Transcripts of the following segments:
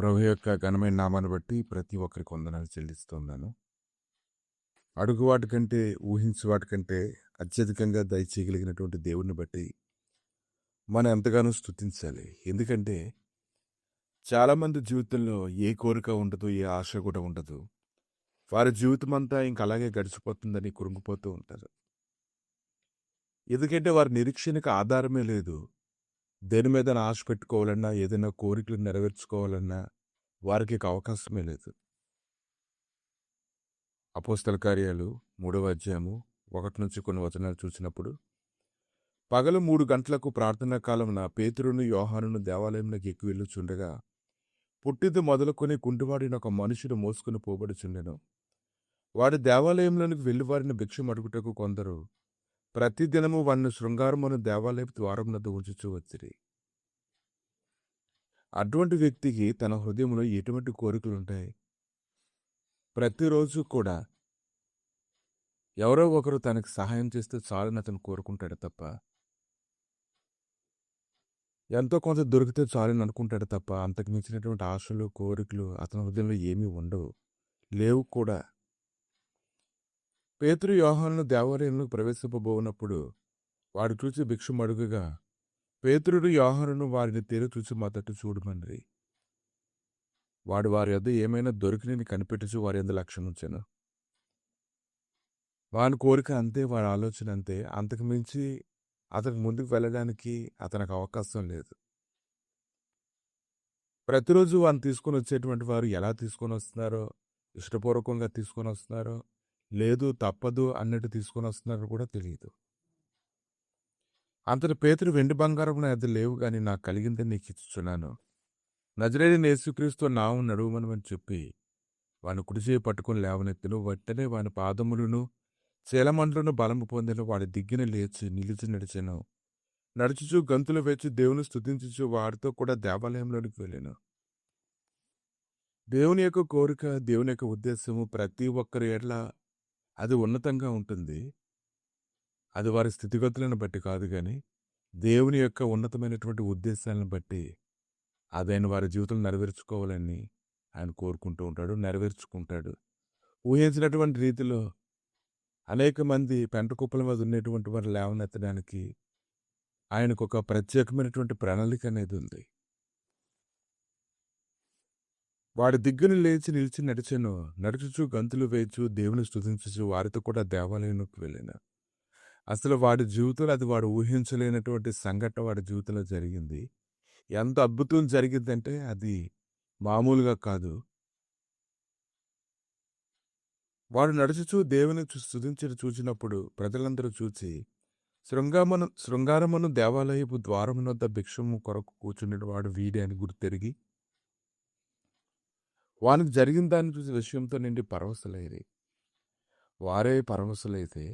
ప్రభు యొక్క ఘనమైన నామాన్ని బట్టి ప్రతి ఒక్కరికి వందనాలు చెల్లిస్తున్నాను. అడుగు వాటికంటే, ఊహించు వాటికంటే అత్యధికంగా దయచేయగలిగినటువంటి దేవుడిని బట్టి మనం ఎంతగానో స్తుతించాలి. ఎందుకంటే చాలామంది జీవితంలో ఏ కోరిక ఉండదు, ఏ ఆశ కూడా ఉండదు. వారి జీవితం అంతా ఇంక అలాగే గడిచిపోతుందని కృంగిపోతూ ఉంటారు. ఎందుకంటే వారి నిరీక్షణకు ఆధారమే లేదు. దేని మీద ఆశ పెట్టుకోవాలన్నా, ఏదైనా కోరికలు నెరవేర్చుకోవాలన్నా వారికి ఇక అవకాశమే లేదు. అపోస్తల కార్యాలు 3వ అధ్యాయము 1 నుంచి కొన్ని వచనాలు చూసినప్పుడు, పగలు 3 గంటలకు ప్రార్థనా కాలమున పేతురును యోహానును దేవాలయంలోకి ఎక్కి వెళ్ళుచుండగా, పుట్టిది మొదలుకొని కుంటివాడిని ఒక మనుషుడు మోసుకుని పోబడుచుండెను. వాడు దేవాలయంలోనికి వెళ్లి వారిని భిక్షం అడుగుటకు కొందరు ప్రతిదినము వారిని శృంగారమును దేవాలయపు ద్వారమునద్ద ఉంచుచూ వచ్చిరి. అటువంటి వ్యక్తికి తన హృదయంలో ఎటువంటి కోరికలుంటాయి? ప్రతిరోజు కూడా ఎవరో ఒకరు తనకు సహాయం చేస్తే చాలని అతను కోరుకుంటాడు తప్ప, ఎంతో కొంత దొరికితే చాలని అనుకుంటాడు తప్ప, అంతకు మించినటువంటి ఆశలు, కోరికలు అతని హృదయంలో ఏమీ ఉండవు, లేవు కూడా. పేతురు యోహానును దేవాలయంలో ప్రవేశింపబోనప్పుడు వాడు చూసి భిక్షం అడుగగా, పేతురుడు యోహానును వారిని తేరు చూసి మా తట్టు చూడమనిరి. వాడు వారి యొద్ద ఏమైనా దొరికినని కనిపెట్టుచు వారి యొద్ద లక్ష్యం ఉంచెను. వాని కోరిక అంతే, వాడి ఆలోచన అంతే. అంతకు మించి అతనికి ముందుకు వెళ్ళడానికి అతనికి అవకాశం లేదు. ప్రతిరోజు వాడిని తీసుకొని వచ్చేటువంటి వారు ఎలా తీసుకొని వస్తున్నారో, ఇష్టపూర్వకంగా తీసుకొని వస్తున్నారో, లేదు తప్పదు అన్నట్టు తీసుకొని వస్తున్నారో కూడా తెలియదు. అంతటి పేతురు వెండి బంగారం నా యొద్ద లేవు గాని నాకు కలిగిందని నీకు ఇచ్చుచున్నాను. నజరేయుడైన యేసుక్రీస్తు నామమున నడువమని చెప్పి వాని కుడిచేయి పట్టుకుని లేవనెత్తెను. వెంటనే వాని పాదములను చీలమండలను బలము పొందెను. వాడి దిగ్గిన లేచి నిలిచి నడిచెను. నడుచుచు గంతులు వేచి దేవుని స్తుతించుచు వారితో కూడా దేవాలయంలోనికి వెళ్ళెను. దేవుని యొక్క కోరిక, దేవుని యొక్క ఉద్దేశము ప్రతి ఒక్కరి ఎడల అది ఉన్నతంగా ఉంటుంది. అది వారి స్థితిగతులను బట్టి కాదు కానీ దేవుని యొక్క ఉన్నతమైనటువంటి ఉద్దేశాలను బట్టి అదైన వారి జీవితం నెరవేర్చుకోవాలని ఆయన కోరుకుంటూ ఉంటాడు, నెరవేర్చుకుంటాడు. ఊహించినటువంటి రీతిలో అనేక మంది పెంట కుప్పల మీద ఉన్నటువంటి వారు లేవనెత్తడానికి ఆయనకు ఒక ప్రత్యేకమైనటువంటి ప్రణాళిక అనేది ఉంది. వాడి దిగ్గున లేచి నిలిచి నడిచెను. నడుచుచు గంతులు వేయచు దేవుని స్తుతించుచు వారితో కూడా దేవాలయంలోకి వెళ్ళాను. అసలు వాడి జీవితంలో అది వాడు ఊహించలేనటువంటి సంఘటన వాడి జీవితంలో జరిగింది. ఎంత అద్భుతం జరిగిందంటే అది మామూలుగా కాదు. వాడు నడుచుచు దేవుని స్తుతించడం చూచినప్పుడు ప్రజలందరూ చూచి శృంగారమును దేవాలయపు ద్వారమునొద్ద భిక్షము కొరకు కూర్చుండే వాడు వీడే అని గుర్తెరిగి వానికి జరిగిన దాన్ని చూసి విషయంతో నిండి పరవశులైరి. వారే పరవశులైతే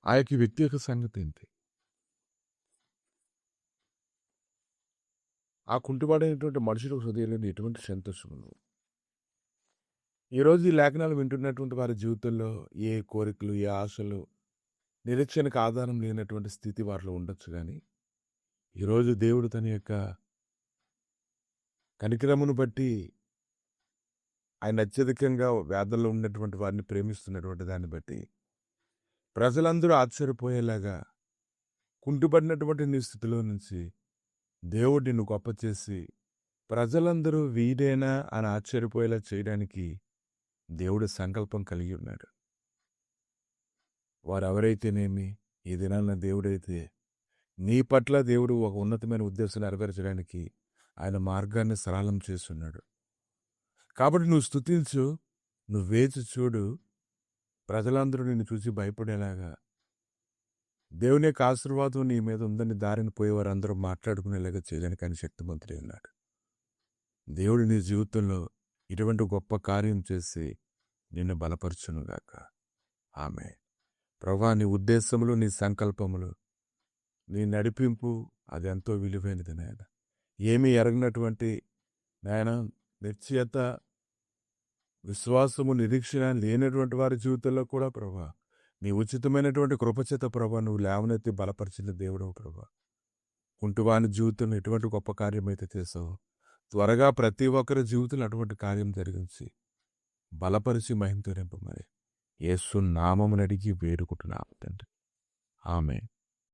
ఆ యొక్క వ్యక్తి యొక్క సంగతి ఏంటి? ఆ కుంటివాడైనటువంటి మనుషుల హృదయంలో ఎటువంటి సంతోషము. ఈరోజు ఈ లేఖనాలు వింటున్నటువంటి వారి జీవితంలో ఏ కోరికలు, ఏ ఆశలు, నిరీక్షణకు ఆధారం లేనటువంటి స్థితి వారిలో ఉండొచ్చు. కానీ ఈరోజు దేవుడు తన యొక్క కనికరమును బట్టి ఆయన అత్యధికంగా వేదనలో ఉన్నటువంటి వారిని ప్రేమిస్తున్నటువంటి దాన్ని బట్టి ప్రజలందరూ ఆశ్చర్యపోయేలాగా కుంటుపడినటువంటి నీ స్థితిలో నుంచి దేవుడు నిన్ను గొప్ప చేసి ప్రజలందరూ వీడేనా అని ఆశ్చర్యపోయేలా చేయడానికి దేవుడు సంకల్పం కలిగి ఉన్నాడు. వారు ఎవరైతేనేమి, ఈ దినాన్న దేవుడైతే నీ పట్ల దేవుడు ఒక ఉన్నతమైన ఉద్దేశం నెరవేర్చడానికి ఆయన మార్గాన్ని సరళం చేస్తున్నాడు. కాబట్టి నువ్వు స్తుతించు, నువ్వు వేచి చూడు. ప్రజలందరూ నిన్ను చూసి భయపడేలాగా దేవుని యొక్క ఆశీర్వాదం నీ మీద ఉందని దారిని పోయేవారు అందరూ మాట్లాడుకునేలాగా చేయడానికి ఆయన శక్తిమంతుడే ఉన్నాడు. దేవుడు నీ జీవితంలో ఇటువంటి గొప్ప కార్యం చేసి నిన్ను బలపరచునుగాక. ఆమె ప్రభువా, నీ ఉద్దేశములు, నీ సంకల్పములు, నీ నడిపింపు అది ఎంతో విలువైనది నాయన. ఏమీ ఎరగినటువంటి నాయన నిశ్చయత, విశ్వాసము, నిరీక్షణ లేనటువంటి వారి జీవితంలో కూడా ప్రభువా నీ ఉచితమైనటువంటి కృపచేత ప్రభువా నువ్వు లేవనెత్తి బలపరిచిన దేవుడవు ప్రభువా. కుంటివాని జీవితంలో ఎటువంటి గొప్ప కార్యం అయితే చేసావు త్వరగా ప్రతి ఒక్కరి జీవితంలో అటువంటి కార్యం జరిగించి బలపరిచి మహిమతో నింపమని యేసు నామమున అడిగి వేడుకుంటున్నాము తండ్రి. ఆమేన్.